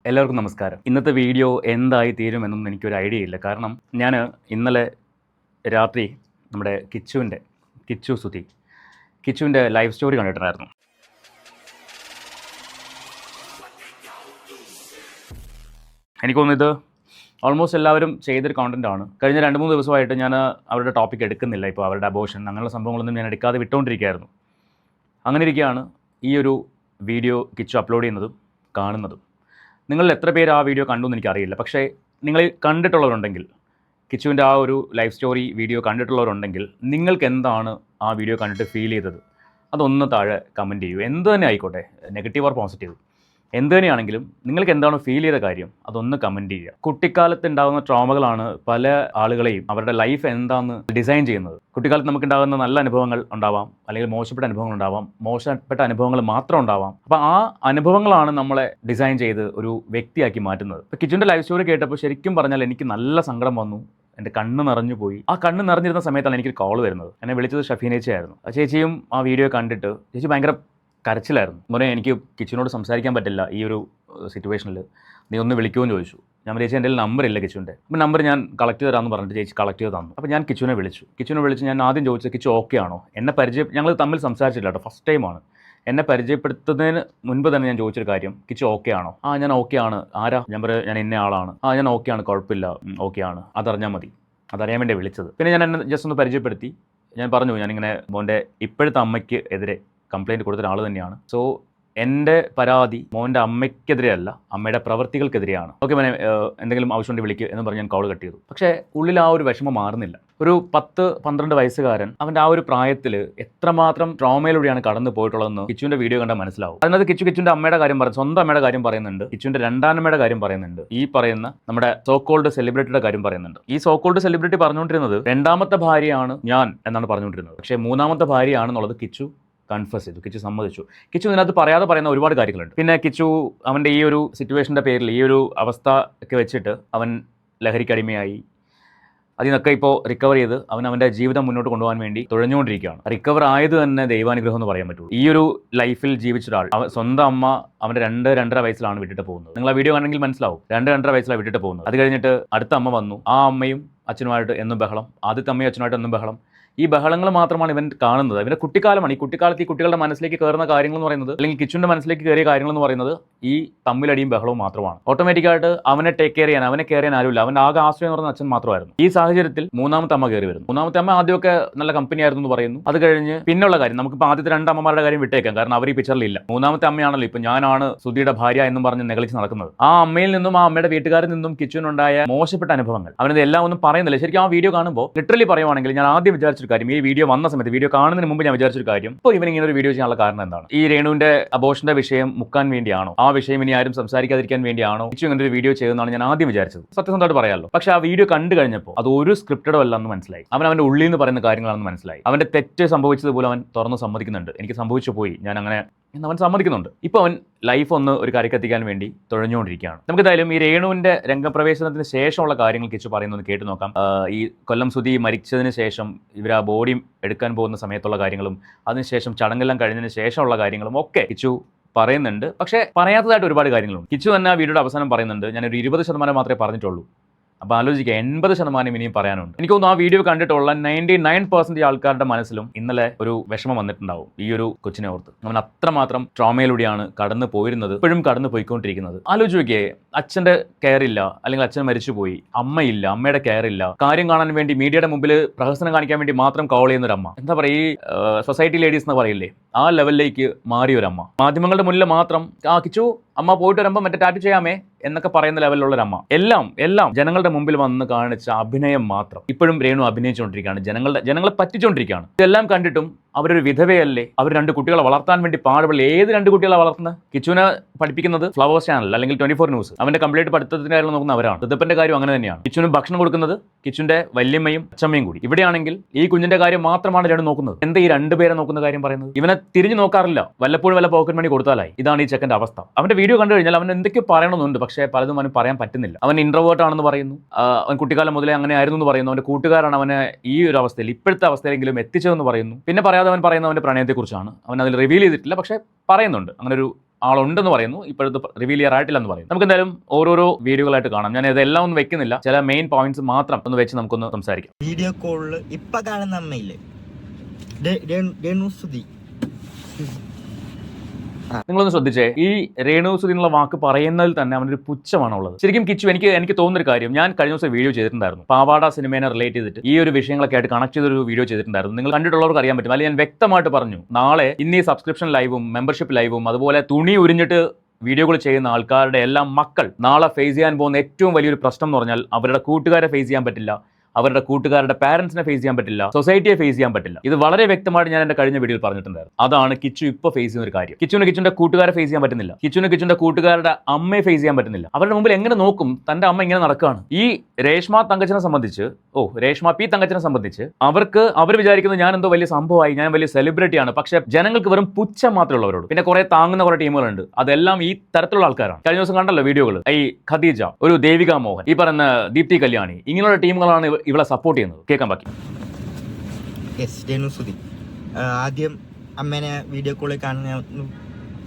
എല്ലാവർക്കും നമസ്കാരം. ഇന്നത്തെ വീഡിയോ എന്തായി തീരുമെന്നൊന്നും എനിക്കൊരു ഐഡിയ ഇല്ല. കാരണം ഞാൻ ഇന്നലെ രാത്രി നമ്മുടെ കിച്ചുവിൻ്റെ ലൈവ് സ്റ്റോറി കണ്ടിട്ടുണ്ടായിരുന്നു. എനിക്ക് തോന്നുന്നു ഇത് ഓൾമോസ്റ്റ് എല്ലാവരും ചെയ്തൊരു കോണ്ടൻറ്റാണ്. കഴിഞ്ഞ 2-3 ദിവസമായിട്ട് ഞാൻ അവരുടെ ടോപ്പിക് എടുക്കുന്നില്ല. ഇപ്പോൾ അവരുടെ അബോർഷൻ അങ്ങനെയുള്ള സംഭവങ്ങളൊന്നും ഞാൻ എടുക്കാതെ വിട്ടുകൊണ്ടിരിക്കുകയായിരുന്നു. അങ്ങനെ ഇരിക്കുകയാണ് ഈ ഒരു വീഡിയോ കിച്ചു അപ്ലോഡ് ചെയ്യുന്നതും കാണുന്നതും. നിങ്ങളിൽ എത്ര പേര് ആ വീഡിയോ കണ്ടു എന്ന് എനിക്കറിയില്ല. പക്ഷേ നിങ്ങൾ കണ്ടിട്ടുള്ളവരുണ്ടെങ്കിൽ, കിച്ചുവിൻ്റെ ആ ഒരു ലൈഫ് സ്റ്റോറി വീഡിയോ കണ്ടിട്ടുള്ളവരുണ്ടെങ്കിൽ നിങ്ങൾക്ക് എന്താണ് ആ വീഡിയോ കണ്ടിട്ട് ഫീൽ ചെയ്തത് അതൊന്ന് താഴെ കമൻറ്റ് ചെയ്യൂ. എന്ത് തന്നെ ആയിക്കോട്ടെ, നെഗറ്റീവ് ഓർ പോസിറ്റീവ് എന്ത് തന്നെയാണെങ്കിലും നിങ്ങൾക്ക് എന്താണോ ഫീൽ ചെയ്ത കാര്യം അതൊന്ന് കമൻറ്റ് ചെയ്യുക. കുട്ടിക്കാലത്ത് ഉണ്ടാകുന്ന ട്രോമകളാണ് പല ആളുകളെയും അവരുടെ ലൈഫ് എന്താണെന്ന് ഡിസൈൻ ചെയ്യുന്നത്. കുട്ടിക്കാലത്ത് നമുക്കുണ്ടാകുന്ന നല്ല അനുഭവങ്ങൾ ഉണ്ടാവാം, അല്ലെങ്കിൽ മോശപ്പെട്ട അനുഭവങ്ങൾ ഉണ്ടാവാം, മോശപ്പെട്ട അനുഭവങ്ങൾ മാത്രം ഉണ്ടാവാം. അപ്പോൾ ആ അനുഭവങ്ങളാണ് നമ്മളെ ഡിസൈൻ ചെയ്ത് ഒരു വ്യക്തിയാക്കി മാറ്റുന്നത്. ഇപ്പോൾ കിച്ചുവിൻ്റെ ലൈഫ് സ്റ്റോറി കേട്ടപ്പോൾ ശരിക്കും പറഞ്ഞാൽ എനിക്ക് നല്ല സങ്കടം വന്നു. എൻ്റെ കണ്ണ് നിറഞ്ഞു പോയി. ആ കണ്ണ് നിറഞ്ഞിരുന്ന സമയത്താണ് എനിക്കൊരു കോൾ വരുന്നത്. എന്നെ വിളിച്ചത് ഷഫീനേച്ചയായിരുന്നു. ആ ചേച്ചിയും ആ വീഡിയോ കണ്ടിട്ട് ചേച്ചി ഭയങ്കര കരച്ചിലായിരുന്നു. മോനെ, എനിക്ക് കിച്ചുവിനോട് സംസാരിക്കാൻ പറ്റില്ല ഈ ഒരു സിറ്റുവേഷനിൽ, നീ ഒന്ന് വിളിക്കുമെന്ന് ചോദിച്ചു. ഞാൻ ചേച്ചി എൻ്റെ നമ്പർ ഇല്ല കിച്ചുവിൻ്റെ. അപ്പോൾ നമ്പർ ഞാൻ കളക്ട് ചെയ്തരാമെന്ന് പറഞ്ഞിട്ട് ചേച്ചി കളക്ട് ചെയ്ത് തന്നു. അപ്പോൾ ഞാൻ കിച്ചുവിനെ വിളിച്ച് ഞാൻ ആദ്യം ചോദിച്ചത്, കിച്ചു ഓക്കെ ആണോ? എന്നെ ഞങ്ങൾ തമ്മിൽ സംസാരിച്ചില്ല കേട്ടോ, ഫസ്റ്റ് ടൈമാണ്. എന്നെ പരിചയപ്പെടുത്തുന്നതിന് മുൻപ് തന്നെ ഞാൻ ചോദിച്ചൊരു കാര്യം, കിച്ചു ഓക്കെ ആണോ? ആ, ഞാൻ ഓക്കെ ആണ്. ആരാ? ഞാൻ ഇന്ന ആളാണ്. ആ, ഞാൻ ഓക്കെ ആണ്, കുഴപ്പമില്ല, ഓക്കെ ആണ്, അതറിഞ്ഞാൽ മതി. അതറിയാൻ വേണ്ടി വിളിച്ചത്. പിന്നെ ഞാൻ എന്നെ ജസ്റ്റ് ഒന്ന് പരിചയപ്പെടുത്തി. ഞാൻ പറഞ്ഞു ഞാനിങ്ങനെ മോൻ്റെ ഇപ്പോഴത്തെ അമ്മയ്ക്ക് എതിരെ കംപ്ലയിൻറ്റ് കൊടുത്ത ഒരാൾ തന്നെയാണ്. സോ എൻ്റെ പരാതി മോൻ്റെ അമ്മയ്ക്കെതിരെയല്ല, അമ്മയുടെ പ്രവൃത്തികൾക്കെതിരെയാണ്. ഓക്കെ മോനെ, എന്തെങ്കിലും ആവശ്യമുണ്ടെങ്കിൽ വിളിക്കുക എന്ന് പറഞ്ഞ് ഞാൻ കോൾ കട്ട് ചെയ്തു. പക്ഷേ ഉള്ളിൽ ആ ഒരു വിഷമം മാറുന്നില്ല. ഒരു 10-12 വയസ്സുകാരൻ അവൻ്റെ ആ ഒരു പ്രായത്തിൽ എത്രമാത്രം ട്രോമയിലൂടെയാണ് കടന്നു പോയിട്ടുള്ളതെന്ന് കിച്ചുവിൻ്റെ വീഡിയോ കണ്ടാൽ മനസ്സിലാവും. അതിനകത്ത് കിച്ചുവിൻ്റെ അമ്മയുടെ കാര്യം സ്വന്തം അമ്മയുടെ കാര്യം പറയുന്നുണ്ട്, കിച്ചുവിൻ്റെ രണ്ടാനമ്മയുടെ കാര്യം പറയുന്നുണ്ട്, ഈ പറയുന്ന നമ്മുടെ സോ കോൾഡ് സെലിബ്രിറ്റിയുടെ കാര്യം പറയുന്നുണ്ട്. ഈ സോ കോൾഡ് സെലിബ്രിറ്റി പറഞ്ഞുകൊണ്ടിരുന്നത് രണ്ടാമത്തെ ഭാര്യയാണ് ഞാൻ എന്നാണ് പറഞ്ഞുകൊണ്ടിരുന്നത്. പക്ഷേ മൂന്നാമത്തെ ഭാര്യയാണെന്നുള്ളത് കിച്ചു കൺഫസ് ചെയ്തു, കിച്ചു സമ്മതിച്ചു. കിച്ചു ഇതിനകത്ത് പറയാതെ പറയുന്ന ഒരുപാട് കാര്യങ്ങളുണ്ട്. പിന്നെ കിച്ചു അവൻ്റെ ഈ ഒരു സിറ്റുവേഷൻ്റെ പേരിൽ, ഈ ഒരു അവസ്ഥ ഒക്കെ വെച്ചിട്ട് അവൻ ലഹരിക്കടിമയായി. അതിൽ നിന്നൊക്കെ ഇപ്പോൾ റിക്കവർ ചെയ്ത് അവൻ്റെ ജീവിതം മുന്നോട്ട് കൊണ്ടുപോകാൻ വേണ്ടി തുഴഞ്ഞുകൊണ്ടിരിക്കുകയാണ്. റിക്കവർ ആയത് തന്നെ ദൈവാനുഗ്രഹം എന്ന് പറയാൻ പറ്റുള്ളൂ. ഈ ഒരു ലൈഫിൽ ജീവിച്ച ഒരാൾ സ്വന്തം അമ്മ അവൻ്റെ 2-2.5 വയസ്സിലാണ് വിട്ടിട്ട് പോകുന്നത്. നിങ്ങൾ ആ വീഡിയോ കാണണമെങ്കിൽ മനസ്സിലാവും. 2-2.5 വയസ്സിലാണ് വിട്ടിട്ട് പോകുന്നത്. അത് കഴിഞ്ഞിട്ട് അടുത്ത അമ്മ വന്നു. ആ അമ്മയും അച്ഛനുമായിട്ട് എന്നും ബഹളം, ആദ്യത്തെ അമ്മയും അച്ഛനുമായിട്ട് എന്നും ബഹളം. ഈ ബഹളങ്ങൾ മാത്രമാണ് ഇവൻ കാണുന്നത്. ഇവൻ്റെ കുട്ടിക്കാലമാണ്. ഈ കുട്ടിക്കാലത്ത് ഈ കുട്ടികളുടെ മനസ്സിലേക്ക് കയറുന്ന കാര്യങ്ങൾ എന്ന് പറയുന്നത്, അല്ലെങ്കിൽ കിച്ചുവിൻ്റെ മനസ്സിലേക്ക് കയറിയ കാര്യങ്ങൾ എന്ന് പറയുന്നത് ഈ തമ്മിലടിയും ബഹളവും മാത്രമാണ്. ഓട്ടോമാറ്റിക്കായിട്ട് അവനെ ടേക്ക് കെയർ ചെയ്യാൻ ആരുമില്ല. അവൻ്റെ ആകെ ആശ്രയം എന്ന് പറയുന്ന അച്ഛൻ മാത്രമായിരുന്നു. ഈ സാഹചര്യത്തിൽ മൂന്നാമത്തെ അമ്മ കയറി വരുന്നു. മൂന്നാമത്തെ അമ്മ ആദ്യമൊക്കെ നല്ല കമ്പനി ആയിരുന്നു എന്ന് പറയുന്നു. അത് കഴിഞ്ഞ് പിന്നുള്ള കാര്യം, നമുക്കിപ്പോൾ ആദ്യത്തെ 2 അമ്മമാരുടെ കാര്യം വിട്ടേക്കാം, കാരണം അവർ ഈ പിക്ചറിലില്ല. മൂന്നാമത്തെ അമ്മയാണല്ലോ ഇപ്പോൾ ഞാനാണ് സുധിയുടെ ഭാര്യ എന്നും പറഞ്ഞ് നെകളിച്ച് നടക്കുന്നത്. ആ അമ്മയിൽ നിന്നും ആ അമ്മയുടെ വീട്ടുകാരിൽ നിന്നും കിച്ചുവിനുണ്ടായ മോശപ്പെട്ട അനുഭവങ്ങൾ അവനത് എല്ലാം ഒന്നും പറയുന്നില്ല. ശരിക്കും ആ വീഡിയോ കാണുമ്പോൾ ലിറ്ററലി പറയുവാണെങ്കിൽ ഞാൻ ആദ്യം വിചാരിച്ചൊരു കാര്യം, ഈ വീഡിയോ വന്ന സമയത്ത്, വീഡിയോ കാണുന്നതിന് മുമ്പ് ഞാൻ വിചാരിച്ചൊരു കാര്യം, ഇപ്പോൾ ഇവൻ ഇങ്ങനെ ഒരു വീഡിയോ ചെയ്യാനുള്ള കാരണം എന്താണ്? ഈ രേണുവിന്റെ അബോർഷന്റെ വിഷയം മുക്കാൻ വേണ്ടിയാണോ? ആ വിഷയം ഇനി ആരും സംസാരിക്കാതിരിക്കാൻ വേണ്ടിയാണോ കിച്ചു ഇങ്ങനെ ഒരു വീഡിയോ ചെയ്തെന്നാണ് ഞാൻ ആദ്യം വിചാരിച്ചത്. സത്യസന്ധമായിട്ട് പറയാമല്ലോ. പക്ഷേ ആ വീഡിയോ കണ്ടു കഴിഞ്ഞപ്പോൾ അത് ഒരു സ്ക്രിപ്റ്റഡോ അല്ലെന്ന് മനസ്സിലായി. അവൻ്റെ ഉള്ളിൽ നിന്ന് പറയുന്ന കാര്യങ്ങളാണെന്ന് മനസ്സിലായി. അവന്റെ തെറ്റ് സംഭവിച്ചതുപോലെ അവൻ തുറന്ന് സമ്മതിക്കുന്നുണ്ട്. എനിക്ക് സംഭവിച്ചു പോയി, ഞാൻ അങ്ങനെ എന്ന് അവൻ സമ്മതിക്കുന്നുണ്ട്. ഇപ്പോൾ അവൻ ലൈഫ് ഒന്ന് ഒരു കരക്കെത്തിക്കാൻ വേണ്ടി തുഴഞ്ഞുകൊണ്ടിരിക്കുകയാണ്. നമുക്ക് എന്തായാലും ഈ രേണുവിന്റെ രംഗപ്രവേശനത്തിന് ശേഷമുള്ള കാര്യങ്ങൾ കിച്ചു പറയുന്നത് കേട്ട് നോക്കാം. ഈ കൊല്ലം സുധി മരിച്ചതിന് ശേഷം ഇവർ ആ ബോഡി എടുക്കാൻ പോകുന്ന സമയത്തുള്ള കാര്യങ്ങളും അതിനുശേഷം ചടങ്ങെല്ലാം കഴിഞ്ഞതിന് ശേഷമുള്ള കാര്യങ്ങളും ഒക്കെ കിച്ചു പറയുന്നുണ്ട്. പക്ഷേ പറയാത്തതായിട്ട് ഒരുപാട് കാര്യങ്ങളുണ്ട്. കിച്ചു തന്നെ ആ വീഡിയോയുടെ അവസാനം പറയുന്നുണ്ട്, ഞാനൊരു 20% മാത്രമേ പറഞ്ഞിട്ടുള്ളൂ. അപ്പോൾ ആലോചിക്കുക, 80% ഇനിയും പറയാനുണ്ട്. എനിക്ക് തോന്നുന്നു ആ വീഡിയോ കണ്ടിട്ടുള്ള 99% ആൾക്കാരുടെ മനസ്സിലും ഇന്നലെ ഒരു വിഷമം വന്നിട്ടുണ്ടാവും ഈ ഒരു കൊച്ചിനെ ഓർത്ത്. അവൻ അത്രമാത്രം ട്രോമയിലൂടെയാണ് കടന്നു പോയിരുന്നത്, ഇപ്പോഴും കടന്നു പോയിക്കൊണ്ടിരിക്കുന്നത്. ആലോചിക്കുക, അച്ഛൻ്റെ കെയർ ഇല്ല, അല്ലെങ്കിൽ അച്ഛൻ മരിച്ചുപോയി, അമ്മയില്ല, അമ്മയുടെ കെയർ ഇല്ല, കാര്യം കാണാൻ വേണ്ടി മീഡിയയുടെ മുമ്പിൽ പ്രഹസനം കാണിക്കാൻ വേണ്ടി മാത്രം കോൾ ചെയ്യുന്നൊരു അമ്മ. എന്താ പറയുക, ഈ സൊസൈറ്റി ലേഡീസ് എന്ന് പറയില്ലേ, ആ ലെവലിലേക്ക് മാറിയൊരമ്മ. മാധ്യമങ്ങളുടെ മുന്നിൽ മാത്രം ആ കിച്ചു അമ്മ പോയിട്ട് വരുമ്പോൾ മറ്റേ ടാറ്റു ചെയ്യാമേ എന്നൊക്കെ പറയുന്ന ലെവലിലുള്ളൊരമ്മ. എല്ലാം ജനങ്ങളുടെ മുമ്പിൽ വന്ന് കാണിച്ച അഭിനയം മാത്രം. ഇപ്പോഴും രേണു അഭിനയിച്ചുകൊണ്ടിരിക്കുകയാണ്, ജനങ്ങളെ പറ്റിച്ചുകൊണ്ടിരിക്കുകയാണ്. ഇതെല്ലാം കണ്ടിട്ടും അവരൊരു വിധവയല്ലേ, അവർ 2 കുട്ടികളെ വളർത്താൻ വേണ്ടി പാടുപെടില്ല. ഏത് 2 കുട്ടികളെ വളർത്തുന്നത്? കിച്ചുവിനെ പഠിപ്പിക്കുന്നത് ഫ്ലവേഴ്സ് ചാനൽ അല്ലെങ്കിൽ 24 ന്യൂസ്. അവന്റെ കംപ്ലീറ്റ് പഠിത്തത്തിന്റെ കാര്യം നോക്കുന്ന അവരാണ്. ഋതുപ്പന്റെ കാര്യം അങ്ങനെ തന്നെയാണ്. കിച്ചുവിന് ഭക്ഷണം കൊടുക്കുന്നത് കിച്ചുവിന്റെ വല്യമ്മയും അച്ഛമ്മയും കൂടി. ഇവിടെയാണെങ്കിൽ ഈ കുഞ്ഞിന്റെ കാര്യം മാത്രമാണ് രണ്ടു നോക്കുന്നത്. എന്താ ഈ 2 പേരെ നോക്കുന്ന കാര്യം പറയുന്നത്? ഇവനെ തിരിഞ്ഞു നോക്കാറില്ല. വല്ലപ്പോഴും വല്ല പോക്കറ്റ് മണി കൊടുത്താലായി. ഇതാണ് ഈ ചെക്കന്റെ അവസ്ഥ. അവന്റെ വീഡിയോ കണ്ടു കഴിഞ്ഞാൽ അവൻ എന്തൊക്കെയോ പറയണമെന്നുണ്ട്, പക്ഷേ പലതും അവന് പറയാൻ പറ്റുന്നില്ല. അവൻ ഇൻട്രോവേർട്ട് ആണെന്ന് പറയുന്നു. അവൻ കുട്ടിക്കാലം മുതലേ അങ്ങനെ ആയിരുന്നു എന്ന് പറയുന്നു. അവന്റെ കൂട്ടുകാരാണ് അവനെ ഈ ഒരു അവസ്ഥയിൽ, ഇപ്പോഴത്തെ അവസ്ഥയിലെങ്കിലും എത്തിച്ചതെന്ന് പറയുന്നു. പിന്നെ പറയാതെ അവൻ പറയുന്നത് അവന്റെ പ്രണയത്തെക്കുറിച്ചാണ്. അവൻ അതിൽ റിവീൽ ചെയ്തിട്ടില്ല, പക്ഷേ പറയുന്നുണ്ട്. അങ്ങനെ ഒരു ആളുണ്ടെന്ന് പറയുന്നു. ഇപ്പോഴത്തെ റിവീൽ ചെയ്യാറായിട്ടില്ലെന്ന് പറയുന്നു. നമുക്ക് എന്തായാലും ഓരോരോ വീഡിയോകളായിട്ട് കാണാം. ഞാൻ ഇതെല്ലാം ഒന്നും വെക്കുന്നില്ല, ചില മെയിൻ പോയിന്റ്സ് മാത്രം ഒന്ന് വെച്ച് നമുക്കൊന്ന് സംസാരിക്കാം. വീഡിയോ കോളിൽ ഇപ്പൊ കാണുന്ന അമ്മയില്ലേ, നിങ്ങളൊന്ന് ശ്രദ്ധിച്ചേ, ഈ രേണുസുതി എന്നുള്ള വാക്ക് പറയുന്നതിൽ തന്നെ അവനൊരു പുച്ഛമാണുള്ളത്. ശരിക്കും കിച്ചു, എനിക്ക് തോന്നുന്നൊരു കാര്യം, ഞാൻ കഴിഞ്ഞ ദിവസം വീഡിയോ ചെയ്തിട്ടുണ്ടായിരുന്നു, പാവാട സിനിമയെ റിലേറ്റ് ചെയ്തിട്ട് ഈ ഒരു വിഷയങ്ങളൊക്കെ ആയിട്ട് കണക്ട് ചെയ്തൊരു വീഡിയോ ചെയ്തിട്ടുണ്ടായിരുന്നു. നിങ്ങൾ കണ്ടിട്ടുള്ളവർക്ക് അറിയാൻ പറ്റും. അല്ലെങ്കിൽ ഞാൻ വ്യക്തമായിട്ട് പറഞ്ഞു, നാളെ ഇന്ന് ഈ സബ്സ്ക്രിപ്ഷൻ ലൈവും മെമ്പർഷിപ്പ് ലൈവും അതുപോലെ തുണി ഉരിഞ്ഞിട്ട് വീഡിയോകൾ ചെയ്യുന്ന ആൾക്കാരുടെ എല്ലാം മക്കൾ നാളെ ഫേസ് ചെയ്യാൻ പോകുന്ന ഏറ്റവും വലിയൊരു പ്രശ്നം എന്ന് പറഞ്ഞാൽ അവരുടെ കൂട്ടുകാരെ ഫേസ് ചെയ്യാൻ പറ്റില്ല, അവരുടെ കൂട്ടുകാരുടെ പാരന്റ്സിനെ ഫേസ് ചെയ്യാൻ പറ്റില്ല, സൊസൈറ്റിയെ ഫേസ് ചെയ്യാൻ പറ്റില്ല. ഇത് വളരെ വ്യക്തമായിട്ട് ഞാൻ എന്റെ കഴിഞ്ഞ വീഡിയോയിൽ പറഞ്ഞിട്ടുണ്ടായിരുന്നു. അതാണ് കിച്ചു ഇപ്പോൾ ഫേസ് ചെയ്യുന്ന ഒരു കാര്യം. കിച്ചുവിന്റെ കൂട്ടുകാരെ ഫേസ് ചെയ്യാൻ പറ്റുന്നില്ല, കിച്ചുവിന്റെ കൂട്ടുകാരുടെ അമ്മയെ ഫേസ് ചെയ്യാൻ പറ്റുന്നില്ല. അവരുടെ മുമ്പിൽ എങ്ങനെ നോക്കും? തന്റെ അമ്മ ഇങ്ങനെ നടക്കുകയാണ്. ഈ രേഷ്മ തങ്കച്ചനെ സംബന്ധിച്ച്, രേഷ്മ പി തങ്കച്ചനെ സംബന്ധിച്ച് അവർ വിചാരിക്കുന്നത് ഞാൻ എന്തോ വലിയ സംഭവമായി, ഞാൻ വലിയ സെലിബ്രിറ്റിയാണ്. പക്ഷെ ജനങ്ങൾക്ക് വെറും പുച്ഛം മാത്രമേ ഉള്ളവരോട്. പിന്നെ കുറെ താങ്ങുന്ന കുറെ ടീമുകളുണ്ട്, അതെല്ലാം ഈ തരത്തിലുള്ള ആൾക്കാരാണ്. കഴിഞ്ഞ ദിവസം കണ്ടല്ലോ വീഡിയോകൾ, ഈ ഖദീജ, ഒരു ദേവിക മോഹൻ, ഈ പറയുന്ന ദീപ്തി കല്യാണി, ഇങ്ങനെയുള്ള ടീമുകളാണ് ഇവളെ സപ്പോർട്ട് ചെയ്യുന്നത്. കേൾക്കാൻ ബാക്കി. ആദ്യം അമ്മേനെ വീഡിയോ കോളിൽ കാണുന്ന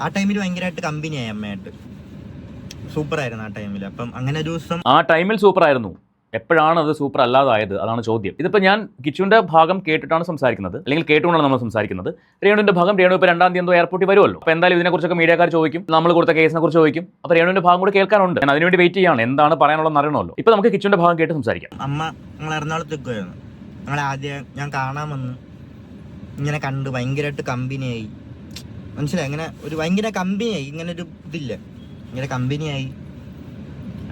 ആ ടൈമിൽ ഭയങ്കരമായിട്ട് കമ്പനിയായി, അമ്മയായിട്ട് സൂപ്പറായിരുന്നു ആ ടൈമിൽ. അപ്പം അങ്ങനെ ഒരു ദിവസം ആ ടൈമിൽ സൂപ്പറായിരുന്നു. എപ്പോഴാണ് അത് സൂപ്പർ അല്ലാതായത്? അതാണ് ചോദ്യം. ഇതിപ്പോൾ ഞാൻ കിച്ചുവിന്റെ ഭാഗം കേട്ടിട്ടാണ് സംസാരിക്കുന്നത്, അല്ലെങ്കിൽ കേട്ടുകൊണ്ടാണ് നമ്മൾ സംസാരിക്കുന്നത്. രേണുവിന്റെ ഭാഗം, രേണു ഇപ്പോൾ 2-ാം തീയതി എന്തോ എയർപോർട്ടിൽ വരുമല്ലോ. അപ്പോൾ എന്തായാലും ഇതിനെക്കുറിച്ചൊക്കെ മീഡിയക്കാർ ചോദിക്കും, നമ്മൾ കൊടുത്ത കേസിനെ കുറിച്ച് ചോദിക്കും. അപ്പോൾ രേണുവിന്റെ ഭാഗം കൂടി കേൾക്കാനുണ്ട്. ഞാൻ അതിനുവേണ്ടി വെയിറ്റ് ചെയ്യാണ്, എന്താണ് പറയാനുള്ളതെന്ന് അറിയണമല്ലോ. ഇപ്പോൾ നമുക്ക് കിച്ചുവിന്റെ ഭാഗം കേട്ട് സംസാരിക്കാം. അമ്മ ഞങ്ങൾ എറണാകുളത്ത് നിൽക്കുമായിരുന്നു. ഞങ്ങളെ ആദ്യം ഞാൻ കാണാൻ വന്ന് ഇങ്ങനെ കണ്ട് ഭയങ്കരമായിട്ട് കമ്പനിയായി, മനസ്സിലായി? അങ്ങനെ ഒരു ഭയങ്കര കമ്പനിയായി, ഇങ്ങനെ ഒരു ഇതില്ല, ഇങ്ങനെ കമ്പനിയായി.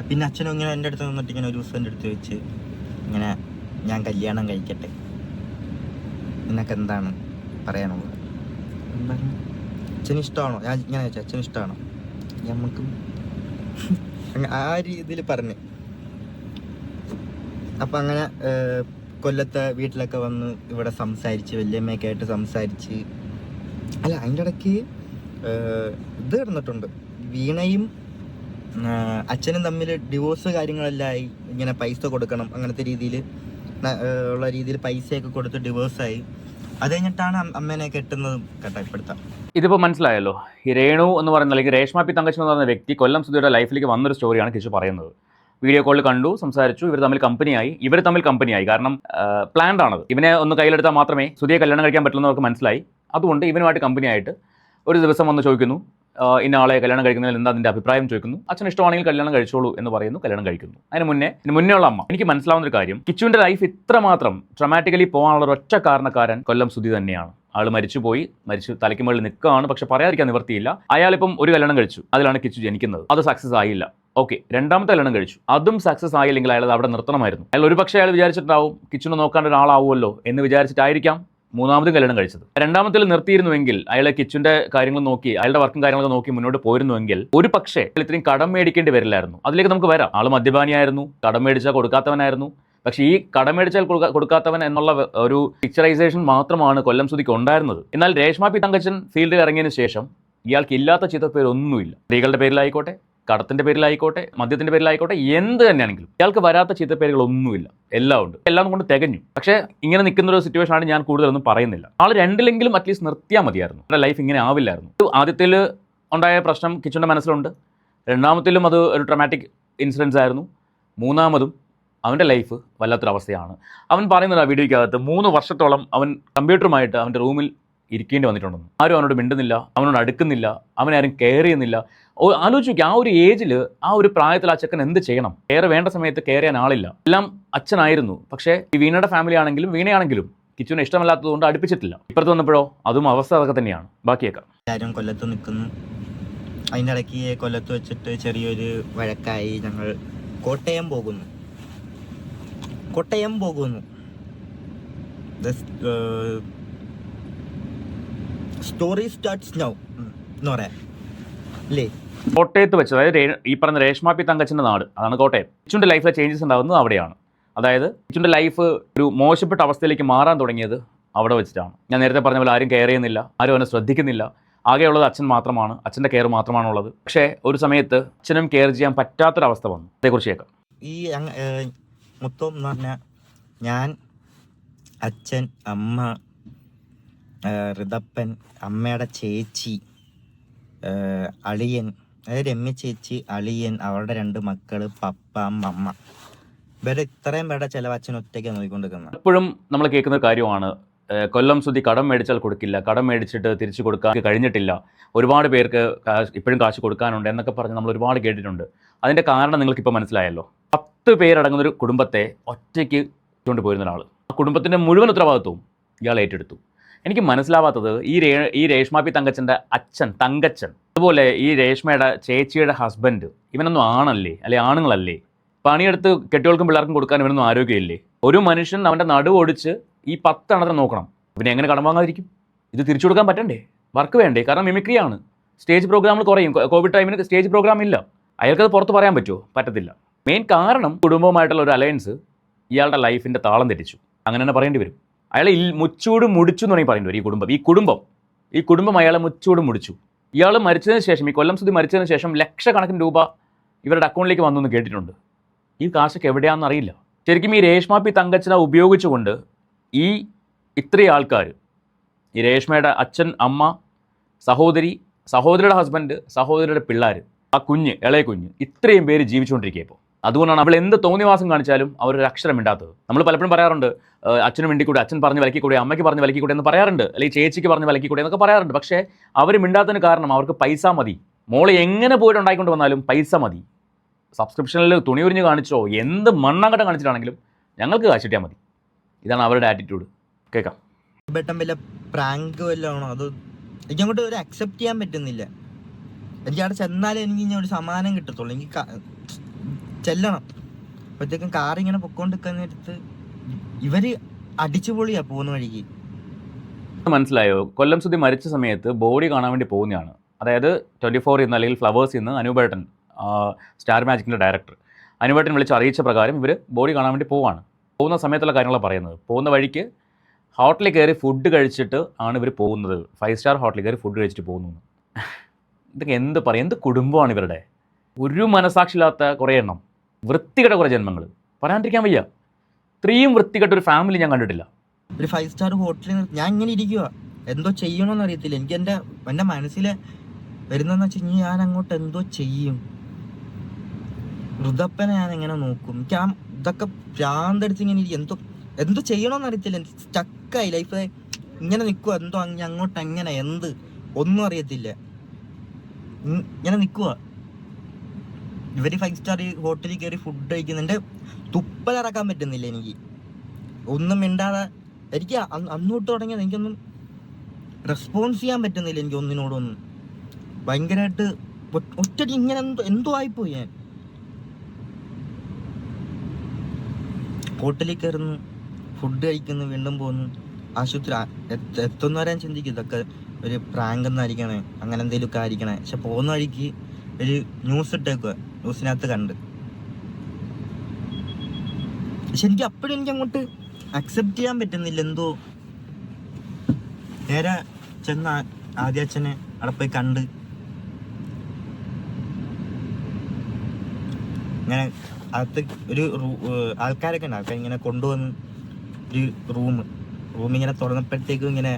പിന്നെ അച്ഛനും ഇങ്ങനെ എൻ്റെ അടുത്ത് നിന്നിട്ട് ഇങ്ങനെ ഒരു ദിവസം എൻ്റെ അടുത്ത് വെച്ച് ഇങ്ങനെ, ഞാൻ കല്യാണം കഴിക്കട്ടെ, നിനക്ക് എന്താണ് പറയാനുള്ളത്? അച്ഛന് ഇഷ്ടമാണോ? ഞാൻ ഇങ്ങനെ വെച്ചാൽ അച്ഛന് ഇഷ്ടമാണോ? നമുക്കും ആ രീതിയിൽ പറഞ്ഞു. അപ്പം അങ്ങനെ കൊല്ലത്തെ വീട്ടിലൊക്കെ വന്ന് ഇവിടെ സംസാരിച്ച്, വല്യമ്മയൊക്കെ ആയിട്ട് സംസാരിച്ച്, അല്ല അതിൻ്റെ ഇടയ്ക്ക് ഇത് കിടന്നിട്ടുണ്ട്, വീണയും അച്ഛനും തമ്മിൽ ഡിവോഴ്സ് കാര്യങ്ങളെല്ലാം ആയി. ഇങ്ങനെ പൈസ കൊടുക്കണം അങ്ങനത്തെ രീതിയിൽ ഉള്ള രീതിയിൽ പൈസയൊക്കെ കൊടുത്ത് ഡിവോഴ്സായി. അത് കഴിഞ്ഞിട്ടാണ് അമ്മേനെ കെട്ടുന്നതും കേട്ടോ ഇപ്പോഴത്തെ. ഇതിപ്പോൾ മനസ്സിലായല്ലോ. ഈ രേണു എന്ന് പറയുന്ന, അല്ലെങ്കിൽ രേഷ്മ പി തങ്കച്ചൻ എന്ന് പറയുന്ന വ്യക്തി കൊല്ലം സുധിയുടെ ലൈഫിലേക്ക് വന്നൊരു സ്റ്റോറിയാണ് കിച്ചു പറയുന്നത്. വീഡിയോ കോളിൽ കണ്ടു, സംസാരിച്ചു, ഇവർ തമ്മിൽ കമ്പനിയായി. കാരണം പ്ലാൻഡ് ആണത്. ഇവനെ ഒന്ന് കയ്യിലെടുത്താൽ മാത്രമേ സുധിയെ കല്യാണം കഴിക്കാൻ പറ്റുള്ളൂ എന്നവർക്ക് മനസ്സിലായി. അതുകൊണ്ട് ഇവനുമായിട്ട് കമ്പനിയായിട്ട് ഒരു ദിവസം വന്ന് ചോദിക്കുന്നു, ഇന്ന ആളെ കല്യാണം കഴിക്കുന്നതിൽ എന്താ അതിൻ്റെ അഭിപ്രായം ചോദിക്കുന്നു. അച്ഛൻ ഇഷ്ടമാണെങ്കിൽ കല്യാണം കഴിച്ചോളൂ എന്ന് പറയുന്നു, കല്യാണം കഴിക്കുന്നു. അതിന് മുന്നേ ഉള്ള അമ്മ. എനിക്ക് മനസ്സിലാവുന്ന ഒരു കാര്യം, കിച്ചുവിൻ്റെ ലൈഫ് ഇത്രമാത്രം ഡ്രമാറ്റിക്കലി പോകാനുള്ള ഒരൊറ്റ കാരണക്കാരൻ കൊല്ലം സുധി തന്നെയാണ്. ആൾ മരിച്ചു തലയ്ക്ക് മുകളിൽ നിൽക്കുകയാണ്. പക്ഷെ പറയാതിരിക്കാൻ നിവർത്തിയില്ല. അയാളിപ്പം ഒരു കല്യാണം കഴിച്ചു, അതിലാണ് കിച്ചു ജനിക്കുന്നത്. അത് സക്സസ് ആയില്ല. ഓക്കെ, രണ്ടാമത്തെ കല്യാണം കഴിച്ചു, അതും സക്സസ് ആയില്ലെങ്കിൽ അയാൾ അവിടെ നിർത്തണമായിരുന്നു. അയാൾ ഒരുപക്ഷെ അയാൾ വിചാരിച്ചിട്ടുണ്ടാവും കിച്ചുവിനെ നോക്കാൻ ഒരാളാവുമല്ലോ എന്ന് വിചാരിച്ചിട്ടായിരിക്കാം മൂന്നാമതും കല്യാണം കഴിച്ചത്. രണ്ടാമത്തിൽ നിർത്തിയിരുന്നുവെങ്കിൽ, അയാളെ കിച്ചുവിന്റെ കാര്യങ്ങൾ നോക്കി, അയാളുടെ വർക്കും കാര്യങ്ങളൊക്കെ നോക്കി മുന്നോട്ട് പോയിരുന്നുവെങ്കിൽ ഒരു പക്ഷേ ഇത്രയും കടം മേടിക്കേണ്ടി വരില്ലായിരുന്നു. അതിലേക്ക് നമുക്ക് വരാം. ആൾ മദ്യപാനിയായിരുന്നു, കടം മേടിച്ചാൽ കൊടുക്കാത്തവനായിരുന്നു. പക്ഷേ ഈ കടം മേടിച്ചാൽ കൊടുക്കാത്തവൻ എന്നുള്ള ഒരു പിക്ചറൈസേഷൻ മാത്രമാണ് കൊല്ലം സുധിക്ക് ഉണ്ടായിരുന്നത്. എന്നാൽ രേഷ്മ പി തങ്കച്ചൻ ഫീൽഡിൽ ഇറങ്ങിയതിന് ശേഷം ഇയാൾക്ക് ഇല്ലാത്ത ചീത്തപ്പേരൊന്നുമില്ല. സ്ത്രീകളുടെ പേരിലായിക്കോട്ടെ, കടത്തിന്റെ പേരിലായിക്കോട്ടെ, മദ്യത്തിന്റെ പേരിലായിക്കോട്ടെ, എന്ത് തന്നെയാണെങ്കിലും ഇയാൾക്ക് വരാത്ത ചീത്തപ്പേരുകളൊന്നുമില്ല. എല്ലാം ഉണ്ട്, എല്ലാം കൊണ്ട് തികഞ്ഞു. പക്ഷേ ഇങ്ങനെ നിൽക്കുന്ന ഒരു സിറ്റുവേഷൻ ആണ് ഞാൻ കൂടുതലൊന്നും പറയുന്നില്ല. ആൾ രണ്ടിലെങ്കിലും അറ്റ്ലീസ്റ്റ് നിർത്തിയാൽ മതിയായിരുന്നു. അവരുടെ ലൈഫ് ഇങ്ങനെ ആവില്ലായിരുന്നു. ആദ്യത്തിൽ ഉണ്ടായ പ്രശ്നം കിച്ചുവിൻ്റെ മനസ്സിലുണ്ട്, രണ്ടാമത്തിലും അത് ഒരു ട്രമാറ്റിക് ഇൻസിഡൻസ് ആയിരുന്നു, മൂന്നാമതും അവൻ്റെ ലൈഫ് വല്ലാത്തൊരവസ്ഥയാണ്. അവൻ പറയുന്നത് ആ വീഡിയോയ്ക്കകത്ത് 3 വർഷത്തോളം അവൻ കമ്പ്യൂട്ടറുമായിട്ട് അവൻ്റെ റൂമിൽ ഇരിക്കേണ്ടി വന്നിട്ടുണ്ടെന്ന്. ആരും അവനോട് മിണ്ടുന്നില്ല, അവനോട് അടുക്കുന്നില്ല, അവനാരും കെയർ ചെയ്യുന്നില്ല. ആലോചിച്ച് നോക്കി, ആ ഒരു ഏജിൽ, ആ ഒരു പ്രായത്തിൽ ആ ചെക്കൻ എന്ത് ചെയ്യണം? കെയർ വേണ്ട സമയത്ത് കെയർ ചെയ്യാൻ ആളില്ല. എല്ലാം അച്ഛനായിരുന്നു. പക്ഷേ ഈ വീണയുടെ ഫാമിലി ആണെങ്കിലും വീണയാണെങ്കിലും കിച്ചുവിനെ ഇഷ്ടമല്ലാത്തതുകൊണ്ട് അടുപ്പിച്ചിട്ടില്ല. ഇപ്പുറത്ത് വന്നപ്പോഴോ അതും അവസ്ഥ അതൊക്കെ തന്നെയാണ്. ബാക്കിയേക്കാം. എല്ലാവരും കൊല്ലത്ത് നിൽക്കുന്നു. അതിൻ്റെ ഇടയ്ക്ക് കൊല്ലത്ത് വെച്ചിട്ട് ചെറിയൊരു വഴക്കായി. ഞങ്ങൾ കോട്ടയം പോകുന്നു. സ്റ്റോറി സ്റ്റാർട്ട്സ് നൗ എന്ന് പറയാം അല്ലേ? കോട്ടയത്ത് വെച്ച്, അതായത് ഈ പറഞ്ഞ രേഷ്മ പി തങ്കച്ചൻ്റെ നാട്, അതാണ് കോട്ടയം. കിച്ചുവിൻ്റെ ലൈഫിലെ ചേഞ്ചസ് ഉണ്ടാകുന്നത് അവിടെയാണ്. അതായത് കിച്ചുവിൻ്റെ ലൈഫ് ഒരു മോശപ്പെട്ട അവസ്ഥയിലേക്ക് മാറാൻ തുടങ്ങിയത് അവിടെ വെച്ചിട്ടാണ്. ഞാൻ നേരത്തെ പറഞ്ഞ പോലെ ആരും കെയർ ചെയ്യുന്നില്ല, ആരും അവനെ ശ്രദ്ധിക്കുന്നില്ല. ആകെയുള്ളത് അച്ഛൻ മാത്രമാണ്, അച്ഛൻ്റെ കെയർ മാത്രമാണുള്ളത്. പക്ഷേ ഒരു സമയത്ത് അച്ഛനും കെയർ ചെയ്യാൻ പറ്റാത്തൊരവസ്ഥ വന്നു. അതേക്കുറിച്ച് കേൾക്കാം. ഈ മൊത്തം എന്ന് പറഞ്ഞാൽ ഞാൻ, അച്ഛൻ, അമ്മ, ഋതപ്പൻ, അമ്മയുടെ ചേച്ചി, അളിയൻ, അതായത് രമ്യ ചേച്ചി, അളിയൻ, അവളുടെ 2 മക്കള്, പപ്പ, അമ്മ, ഇവരെ ഇത്രയും പേരുടെ ചിലവ് അച്ഛൻ ഒറ്റയ്ക്ക് നോക്കിക്കൊണ്ടിരിക്കുന്നത്. എപ്പോഴും നമ്മൾ കേൾക്കുന്ന ഒരു കാര്യമാണ്, കൊല്ലം സുധി കടം മേടിച്ചാൽ കൊടുക്കില്ല, കടം മേടിച്ചിട്ട് തിരിച്ചു കൊടുക്കാൻ കഴിഞ്ഞിട്ടില്ല, ഒരുപാട് പേർക്ക് ഇപ്പോഴും കാശ് കൊടുക്കാനുണ്ട് എന്നൊക്കെ പറഞ്ഞ് നമ്മൾ ഒരുപാട് കേട്ടിട്ടുണ്ട്. അതിൻ്റെ കാരണം നിങ്ങൾക്കിപ്പോൾ മനസ്സിലായല്ലോ. 10 പേരടങ്ങുന്നൊരു കുടുംബത്തെ ഒറ്റയ്ക്ക് കൊണ്ട് പോയിരുന്ന ഒരാൾ, ആ കുടുംബത്തിൻ്റെ മുഴുവൻ ഉത്തരവാദിത്വവും ഇയാൾ ഏറ്റെടുത്തു. എനിക്ക് മനസ്സിലാവാത്തത് ഈ രേഷ്മ പി തങ്കച്ചൻ്റെ അച്ഛൻ തങ്കച്ചൻ, അതുപോലെ ഈ രേഷ്മയുടെ ചേച്ചിയുടെ ഹസ്ബൻഡ്, ഇവനൊന്നും ആണല്ലേ, അല്ലെ ആണുങ്ങളല്ലേ? പണിയെടുത്ത് കെട്ടികൾക്കും പിള്ളേർക്കും കൊടുക്കാൻ ഇവനൊന്നും ആരോഗ്യമില്ലേ? ഒരു മനുഷ്യൻ അവൻ്റെ നടുവ് ഒടിച്ച് ഈ 10 എണ്ണത്തിന് നോക്കണം, പിന്നെ എങ്ങനെ കടം വാങ്ങാതിരിക്കും? ഇത് തിരിച്ചു കൊടുക്കാൻ പറ്റണ്ടേ? വർക്ക് വേണ്ടേ? കാരണം മിമിക്രിയാണ്, സ്റ്റേജ് പ്രോഗ്രാമിൽ കുറയും. കോവിഡ് ടൈമിന് സ്റ്റേജ് പ്രോഗ്രാം ഇല്ല. അയാൾക്കത് പുറത്ത് പറയാൻ പറ്റുമോ? പറ്റത്തില്ല. മെയിൻ കാരണം കുടുംബവുമായിട്ടുള്ള ഒരു അലയൻസ് ഇയാളുടെ ലൈഫിൻ്റെ താളം തെറ്റിച്ചു, അങ്ങനെ തന്നെ പറയേണ്ടി വരും. അയാളെ മുച്ചൂട് മുടിച്ചു എന്ന് വേണമെങ്കിൽ പറയേണ്ടി വരും. ഈ കുടുംബം അയാളെ മുച്ചൂട് മുടിച്ചു. ഇയാൾ മരിച്ചതിന് ശേഷം, ഈ കൊല്ലം സുധി മരിച്ചതിന് ശേഷം ലക്ഷക്കണക്കിന് രൂപ ഇവരുടെ അക്കൗണ്ടിലേക്ക് വന്നു എന്ന് കേട്ടിട്ടുണ്ട്. ഈ കാശൊക്കെ എവിടെയാണെന്ന് അറിയില്ല. ശരിക്കും ഈ രേഷ്മ പി തങ്കച്ചനെ ഉപയോഗിച്ചുകൊണ്ട് ഈ ഇത്രയും ആൾക്കാർ, ഈ രേഷ്മയുടെ അച്ഛൻ, അമ്മ, സഹോദരിയുടെ ഹസ്ബൻഡ്, സഹോദരിയുടെ പിള്ളേർ, ആ കുഞ്ഞ്, ഇളയ കുഞ്ഞ്, ഇത്രയും പേര് ജീവിച്ചുകൊണ്ടിരിക്കുക. ഇപ്പോൾ അതുകൊണ്ടാണ് അവൾ എന്ത് തോന്നിവാസം കാണിച്ചാലും അവരൊരു അക്ഷരം മിണ്ടാത്തത്. നമ്മൾ പലപ്പോഴും പറയാറുണ്ട്, അച്ഛന് വേണ്ടിക്കൂടെ, അച്ഛൻ പറഞ്ഞ് വിലക്കിക്കൂടെ, അമ്മയ്ക്ക് പറഞ്ഞ് വിലക്കിക്കൂടെ എന്ന് പറയാറുണ്ട്, അല്ലെങ്കിൽ ചേച്ചിക്ക് പറഞ്ഞ് വിലക്കിക്കൂടെ എന്നൊക്കെ പറയാറുണ്ട്. പക്ഷേ അവർ മിണ്ടാത്തതിന് കാരണം അവർക്ക് പൈസ മതി. മോളെ എങ്ങനെ പോയിട്ട് ഉണ്ടായിക്കൊണ്ട് വന്നാലും പൈസ മതി. സബ്സ്ക്രിപ്ഷനിൽ തുണി ഉരിഞ്ഞ് കാണിച്ചോ, എന്ത് മണ്ണാങ്കട്ടം കാണിച്ചിട്ടാണെങ്കിലും ഞങ്ങൾക്ക് കാശ് കിട്ടിയാൽ മതി. ഇതാണ് അവരുടെ ആറ്റിറ്റ്യൂഡ്. കേൾക്കാം. ബട്ടം വല്ല പ്രാങ്ക് വല്ലതാണോ? അത് എനിക്കങ്ങോട്ട് ഒരു അക്സെപ്റ്റ് ചെയ്യാൻ പറ്റുന്നില്ല. എനിക്ക് അവിടെ ചെന്നാലേ എനിക്ക് ഇനി ഒരു സമാധാനം കിട്ടത്തുള്ളൂ. എനിക്ക് ചെല്ലണം. അപ്പോഴത്തേക്കും കാറിങ്ങനെ പൊക്കോണ്ടിരിക്കാൻ നേരത്ത് ഇവര് അടിച്ചുപൊളിയാ പോകുന്ന വഴിക്ക്. മനസ്സിലായോ? കൊല്ലം സുധി മരിച്ച സമയത്ത് ബോഡി കാണാൻ വേണ്ടി പോകുന്നതാണ്. അതായത് 24 ഇന്ന്, അല്ലെങ്കിൽ ഫ്ലവേഴ്സ് ഇന്ന് അനൂപേട്ടൻ, സ്റ്റാർ മാജിക്കിൻ്റെ ഡയറക്ടർ അനൂപേട്ടൻ വിളിച്ച് അറിയിച്ച പ്രകാരം ഇവർ ബോഡി കാണാൻ വേണ്ടി പോവാണ്. പോകുന്ന സമയത്തുള്ള കാര്യങ്ങളാണ് പറയുന്നത്. പോകുന്ന വഴിക്ക് ഹോട്ടലിൽ കയറി ഫുഡ് കഴിച്ചിട്ട് ആണ് ഇവർ പോകുന്നത്. 5 സ്റ്റാർ ഹോട്ടലിൽ കയറി ഫുഡ് കഴിച്ചിട്ട് പോകുന്നു. ഇതൊക്കെ എന്ത് പറയും? എന്ത് കുടുംബമാണ് ഇവരുടെ? ഒരു മനസാക്ഷിയില്ലാത്ത കുറേ എണ്ണം, വൃത്തികെട്ട കുറേ ജന്മങ്ങൾ, പറയാണ്ടിരിക്കാൻ വയ്യ. ഇത്രയും വൃത്തികെട്ട ഒരു ഫാമിലി ഞാൻ കണ്ടിട്ടില്ല. ഒരു 5 സ്റ്റാർ ഹോട്ടലിൽ ഞാൻ ഇങ്ങനെ ഇരിക്കുക, എന്തോ ചെയ്യണമെന്ന് അറിയത്തില്ല. എനിക്ക് എൻ്റെ മനസ്സിൽ വരുന്നതെന്ന് വെച്ച് കഴിഞ്ഞാൽ ഞാൻ അങ്ങോട്ട് എന്തോ ചെയ്യും. ഋതപ്പനെ ഞാൻ എങ്ങനെ നോക്കും? എനിക്ക് ഇതൊക്കെ ഭ്രാന്തടിച്ച് ഇങ്ങനെ എന്തോ ചെയ്യണമെന്ന് അറിയത്തില്ല. എനിക്ക് സ്റ്റക്കായി ലൈഫ്, ഇങ്ങനെ നിൽക്കുക. എന്തോ അങ്ങോട്ട് എങ്ങനെ ഒന്നും അറിയത്തില്ല. ഇങ്ങനെ നിൽക്കുക. ഇവര് 5 സ്റ്റാർ ഹോട്ടലിൽ കയറി ഫുഡ് കഴിക്കുന്നുണ്ട്. തുപ്പലിറക്കാൻ പറ്റുന്നില്ല എനിക്ക്. ഒന്നും മിണ്ടാതെ എനിക്ക് അന്നോട്ട് തുടങ്ങിയത് എനിക്കൊന്നും റെസ്പോൺസ് ചെയ്യാൻ പറ്റുന്നില്ല. എനിക്ക് ഒന്നിനോടൊന്നും ഭയങ്കരമായിട്ട് ഒറ്റടി ഇങ്ങനെ എന്തോ ആയിപ്പോയി. ഞാൻ ഹോട്ടലിൽ കയറുന്നു, ഫുഡ് കഴിക്കുന്നു, വീണ്ടും പോകുന്നു, ആശുപത്രി എത്തുന്നവരെ ചിന്തിക്കും ഇതൊക്കെ ഒരു പ്രാങ്ക് എന്നായിരിക്കണേ, അങ്ങനെ എന്തെങ്കിലുമൊക്കെ ആയിരിക്കണേ. പക്ഷെ പോകുന്ന വഴിക്ക് ഒരു ന്യൂസ് ഇട്ടേക്കുക, ന്യൂസിനകത്ത് കണ്ട്. പക്ഷെ എനിക്ക് അപ്പോഴും എനിക്ക് അങ്ങോട്ട് അക്സെപ്റ്റ് ചെയ്യാൻ പറ്റുന്നില്ല. എന്തോ നേരെ ചെന്ന ആദ്യ അച്ഛനെ അവിടെ പോയി കണ്ട് ഇങ്ങനെ അകത്ത് ഒരു ആൾക്കാരൊക്കെ ഉണ്ട്. ആൾക്കാർ ഇങ്ങനെ കൊണ്ടുവന്ന് ഒരു റൂം ഇങ്ങനെ തുറന്നപ്പോഴത്തേക്കും ഇങ്ങനെ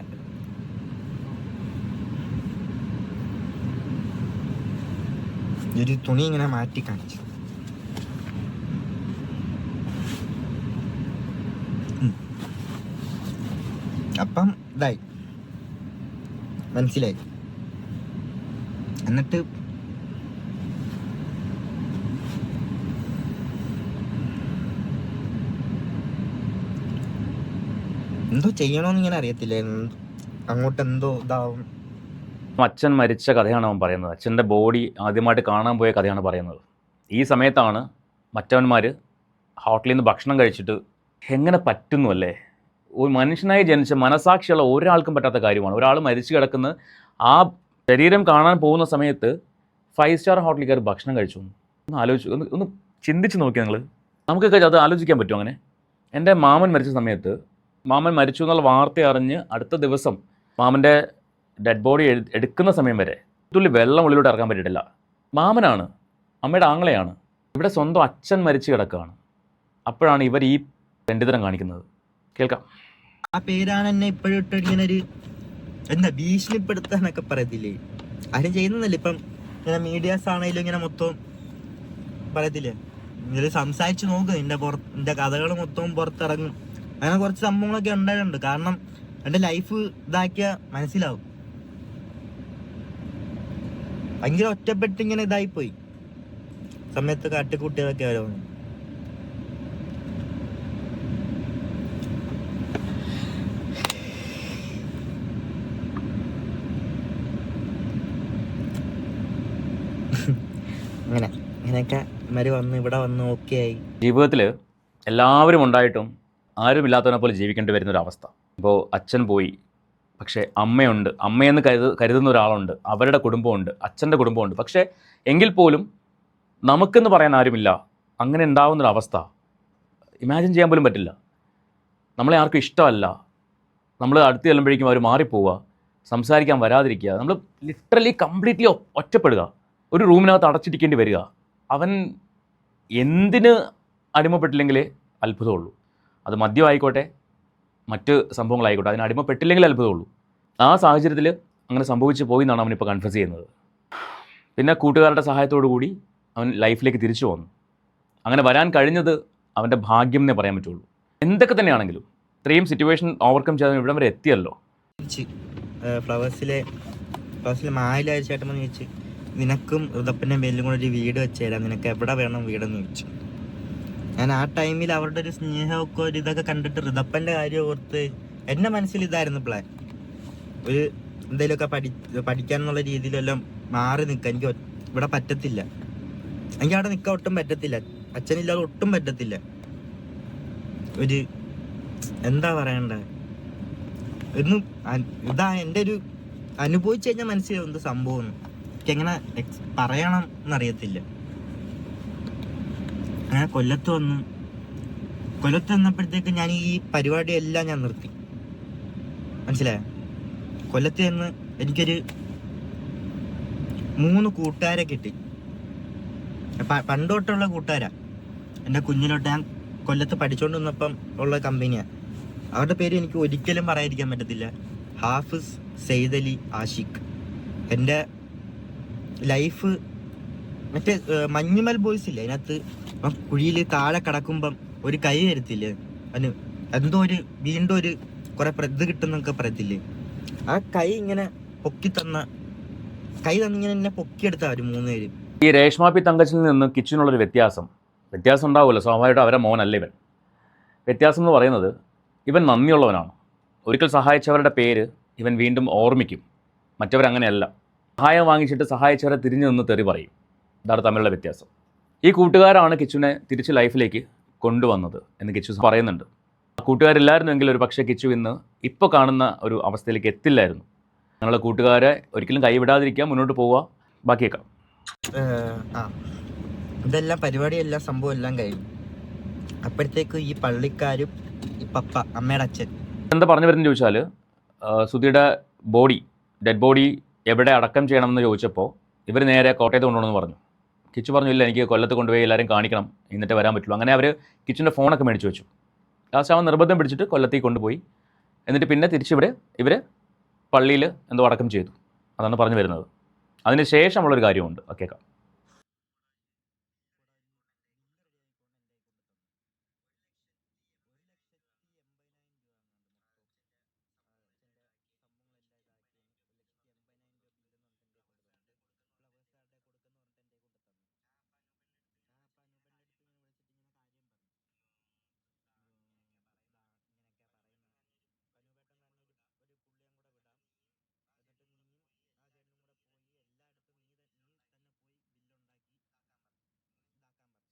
ഒരു തുണി ഇങ്ങനെ മാറ്റി കാണിച്ചു. അപ്പം ഇതായി മനസ്സിലായി. എന്നിട്ട് എന്തോ ചെയ്യണമെന്ന് ഇങ്ങനെ അറിയത്തില്ല. അങ്ങോട്ട് എന്തോ ഇതാവും. അച്ഛൻ മരിച്ച കഥയാണ് അവൻ പറയുന്നത്. അച്ഛൻ്റെ ബോഡി ആദ്യമായിട്ട് കാണാൻ പോയ കഥയാണ് പറയുന്നത്. ഈ സമയത്താണ് മറ്റവന്മാർ ഹോട്ടലിൽ നിന്ന് ഭക്ഷണം കഴിച്ചിട്ട് എങ്ങനെ പറ്റുന്നു അല്ലേ? ഒരു മനുഷ്യനായി ജനിച്ച മനസാക്ഷിയുള്ള ഒരാൾക്കും പറ്റാത്ത കാര്യമാണ്. ഒരാൾ മരിച്ചു കിടക്കുന്ന ആ ശരീരം കാണാൻ പോകുന്ന സമയത്ത് 5 സ്റ്റാർ ഹോട്ടലിൽ കയറി ഭക്ഷണം കഴിച്ചു. ഒന്ന് ആലോചിച്ചു, ഒന്ന് ചിന്തിച്ച് നോക്കി നിങ്ങൾ. നമുക്കൊക്കെ അത് ആലോചിക്കാൻ പറ്റും. അങ്ങനെ എൻ്റെ മാമൻ മരിച്ച സമയത്ത്, മാമൻ മരിച്ചു എന്നുള്ള വാർത്ത അറിഞ്ഞ് അടുത്ത ദിവസം മാമൻ്റെ ഡെഡ് ബോഡി എടുക്കുന്ന സമയം വരെ തുള്ളി വെള്ളം ഉള്ളിലോട്ട് ഇറക്കാൻ പറ്റിയിട്ടില്ല. മാമനാണ്, അമ്മയുടെ ആങ്ങളെയാണ്. ഇവിടെ സ്വന്തം അച്ഛൻ മരിച്ചു കിടക്കുകയാണ്. അപ്പോഴാണ് ഇവർ ഈ രണ്ടിതരം കാണിക്കുന്നത്. കേൾക്കാം. ആ പേരാണ് എന്നെ ഇപ്പോഴും ഇങ്ങനെ ഒരു എന്താ ഭീഷണിപ്പെടുത്താനൊക്കെ പറയത്തില്ലേ? ആരും ചെയ്യുന്നില്ല. ഇപ്പം ഇങ്ങനെ മീഡിയാസ് ആണെങ്കിലും ഇങ്ങനെ മൊത്തം പറയത്തില്ലേ, ഇതിൽ സംസാരിച്ച് നോക്ക്, നിന്റെ കഥകൾ മൊത്തവും പുറത്തിറങ്ങും. അങ്ങനെ കുറച്ച് സംഭവങ്ങളൊക്കെ ഉണ്ടായിട്ടുണ്ട്. കാരണം എൻ്റെ ലൈഫ് ഇതാക്കിയ മനസ്സിലാവും. ഭയങ്കര ഒറ്റപ്പെട്ട് ഇങ്ങനെ ഇതായിപ്പോയി സമയത്ത് കാട്ടിക്കൂട്ടിയതൊക്കെ ഓരോന്ന്. അങ്ങനെയൊക്കെ വന്ന് ഇവിടെ വന്ന് ഓക്കെ ആയി. ജീവിതത്തിൽ എല്ലാവരും ഉണ്ടായിട്ടും ആരുമില്ലാത്തവനെ പോലെ ജീവിക്കേണ്ടി വരുന്നൊരവസ്ഥ. ഇപ്പോൾ അച്ഛൻ പോയി, പക്ഷേ അമ്മയുണ്ട്, അമ്മയെന്ന് കരുതുന്ന ഒരാളുണ്ട്, അവരുടെ കുടുംബമുണ്ട്, അച്ഛൻ്റെ കുടുംബമുണ്ട്. പക്ഷേ എങ്കിൽ പോലും നമുക്കെന്ന് പറയാൻ ആരുമില്ല. അങ്ങനെ ഉണ്ടാകുന്നൊരവസ്ഥ ഇമാജിൻ ചെയ്യാൻ പോലും പറ്റില്ല. നമ്മളെ ആർക്കും ഇഷ്ടമല്ല, നമ്മൾ അടുത്ത് ചെല്ലുമ്പോഴേക്കും അവർ മാറിപ്പോവുക, സംസാരിക്കാൻ വരാതിരിക്കുക, നമ്മൾ ലിറ്ററലി കംപ്ലീറ്റ്ലി ഒറ്റപ്പെടുക, ഒരു റൂമിനകത്ത് അടച്ചിരിക്കേണ്ടി വരിക. അവൻ എന്തിന് അടിമപ്പെട്ടില്ലെങ്കിലേ അത്ഭുതമുള്ളൂ. അത് മദ്യമായിക്കോട്ടെ, മറ്റ് സംഭവങ്ങളായിക്കോട്ടെ, അതിന് അടിമപ്പെട്ടില്ലെങ്കിലേ അത്ഭുതമുള്ളൂ. ആ സാഹചര്യത്തിൽ അങ്ങനെ സംഭവിച്ചു പോയി എന്നാണ് അവനിപ്പോൾ കൺഫ്യസ് ചെയ്യുന്നത്. പിന്നെ കൂട്ടുകാരുടെ സഹായത്തോടു കൂടി അവൻ ലൈഫിലേക്ക് തിരിച്ചു വന്നു. അങ്ങനെ വരാൻ കഴിഞ്ഞത് അവൻ്റെ ഭാഗ്യം എന്നേ പറയാൻ പറ്റുള്ളൂ. എന്തൊക്കെ തന്നെയാണെങ്കിലും ഇത്രയും സിറ്റുവേഷൻ ഓവർകം ചെയ്ത് ഇവിടം വരെ എത്തിയല്ലോ. ഫ്ലവേഴ്സിലെ മായിലായ ചേട്ടൻ ചോദിച്ചു, നിനക്കും ഋതപ്പൻ്റെ മേലും കൂടെ ഒരു വീട് വെച്ചുതരാം, നിനക്ക് എവിടെ വേണം വീടെന്ന് ചോദിച്ചു. ഞാൻ ആ ടൈമിൽ അവരുടെ ഒരു സ്നേഹമൊക്കെ ഒരു ഇതൊക്കെ കണ്ടിട്ട് ഋതപ്പൻ്റെ കാര്യം ഓർത്ത് എൻ്റെ മനസ്സിൽ ഇതായിരുന്നു പ്ലാൻ. ഒരു എന്തെങ്കിലുമൊക്കെ പഠിക്കാന്നുള്ള രീതിയിലെല്ലാം മാറി നിൽക്കാൻ എനിക്ക് ഇവിടെ പറ്റത്തില്ല. എനിക്ക് അവിടെ നിൽക്കാൻ ഒട്ടും പറ്റത്തില്ല, അച്ഛനില്ലാതെ ഒട്ടും പറ്റത്തില്ല. ഒരു എന്താ പറയണ്ടേ, ഒന്നും ഇതാ എൻ്റെ ഒരു അനുഭവിച്ചു കഴിഞ്ഞാൽ മനസ്സിലാവും എന്ത് സംഭവം. എനിക്കെങ്ങനെ പറയണം എന്നറിയത്തില്ല. അങ്ങനെ കൊല്ലത്ത് വന്നപ്പോഴത്തേക്ക് ഞാൻ ഈ പരിപാടിയെല്ലാം ഞാൻ നിർത്തി. മനസ്സിലായോ? കൊല്ലത്ത് നിന്ന് എനിക്കൊരു 3 കൂട്ടുകാരെ കിട്ടി. പണ്ടോട്ടുള്ള കൂട്ടുകാരാ. എൻ്റെ കുഞ്ഞിലോട്ട് ഞാൻ കൊല്ലത്ത് പഠിച്ചുകൊണ്ട് വന്നപ്പം ഉള്ള കമ്പനിയാണ്. അവരുടെ പേര് എനിക്ക് ഒരിക്കലും പറയാതിരിക്കാൻ പറ്റത്തില്ല. ഹാഫിസ്, സെയ്ദ് അലി, ആഷിഖ്. എൻ്റെ ലൈഫ് മറ്റേ മഞ്ഞുമൽ ബോയ്സ് ഇല്ലേ, അതിനകത്ത് കുഴിയിൽ താഴെ കിടക്കുമ്പം ഒരു കൈ തരത്തില്ലേ, അതിന് എന്തോ ഒരു വീണ്ടും ഒരു കുറെ ഇത് കിട്ടുന്നൊക്കെ പറയത്തില്ലേ, ആ കൈ ഇങ്ങനെ പൊക്കി കൈ തന്നിങ്ങനെ എന്നെ പൊക്കിയെടുത്താ ഒരു 3 പേര്. ഈ രേഷ്മാപ്പി തങ്കച്ചിൽ നിന്ന് കിച്ചുവിനുള്ളൊരു വ്യത്യാസം ഉണ്ടാവുമല്ലോ, സ്വാഭാവികമായിട്ടും അവരെ മോനല്ല ഇവൻ. വ്യത്യാസം എന്ന് പറയുന്നത് ഇവൻ നന്ദിയുള്ളവനാണ്. ഒരിക്കൽ സഹായിച്ചവരുടെ പേര് ഇവൻ വീണ്ടും ഓർമ്മിക്കും. മറ്റവരങ്ങനെയല്ല, സഹായം വാങ്ങിച്ചിട്ട് സഹായിച്ചവരെ തിരിഞ്ഞു നിന്ന് തെറി പറയും. ഇതാണ് തമ്മിലുള്ള വ്യത്യാസം. ഈ കൂട്ടുകാരാണ് കിച്ചുവിനെ തിരിച്ച് ലൈഫിലേക്ക് കൊണ്ടുവന്നത് എന്ന് കിച്ചു പറയുന്നുണ്ട്. ആ കൂട്ടുകാരില്ലായിരുന്നെങ്കിൽ ഒരു പക്ഷേ കിച്ചു ഇന്ന് ഇപ്പോൾ കാണുന്ന ഒരു അവസ്ഥയിലേക്ക് എത്തില്ലായിരുന്നു. ഞങ്ങളുടെ കൂട്ടുകാരെ ഒരിക്കലും കൈവിടാതിരിക്കുക, മുന്നോട്ട് പോവുക, ബാക്കിയേക്കാം. ഇതെല്ലാം പരിപാടിയെല്ലാം സംഭവം എല്ലാം കഴിഞ്ഞു. അപ്പോഴത്തേക്ക് ഈ പള്ളിക്കാരും ഈ പപ്പ, അമ്മയുടെ അച്ഛൻ എന്താ പറഞ്ഞു വരുന്നത് ചോദിച്ചാൽ, സുധിയുടെ ഡെഡ് ബോഡി എവിടെ അടക്കം ചെയ്യണമെന്ന് ചോദിച്ചപ്പോൾ ഇവർ നേരെ കോട്ടയത്ത് കൊണ്ടുപോകണമെന്ന് പറഞ്ഞു. കിച്ചു പറഞ്ഞു, ഇല്ല, എനിക്ക് കൊല്ലത്ത് കൊണ്ടുപോയി എല്ലാവരും കാണിക്കണം, എന്നിട്ട് വരാൻ പറ്റുള്ളൂ. അങ്ങനെ അവർ കിച്ചുവിൻ്റെ ഫോണൊക്കെ മേടിച്ച് വെച്ചു. ലാസ്റ്റ് അവൻ നിർബന്ധം പിടിച്ചിട്ട് കൊല്ലത്തേക്ക് കൊണ്ടുപോയി. എന്നിട്ട് പിന്നെ തിരിച്ചിവർ പള്ളിയിൽ എന്തോ അടക്കം ചെയ്തു. അതാണ് പറഞ്ഞു വരുന്നത്. അതിന് ശേഷമുള്ളൊരു കാര്യമുണ്ട്, കേൾക്കാം.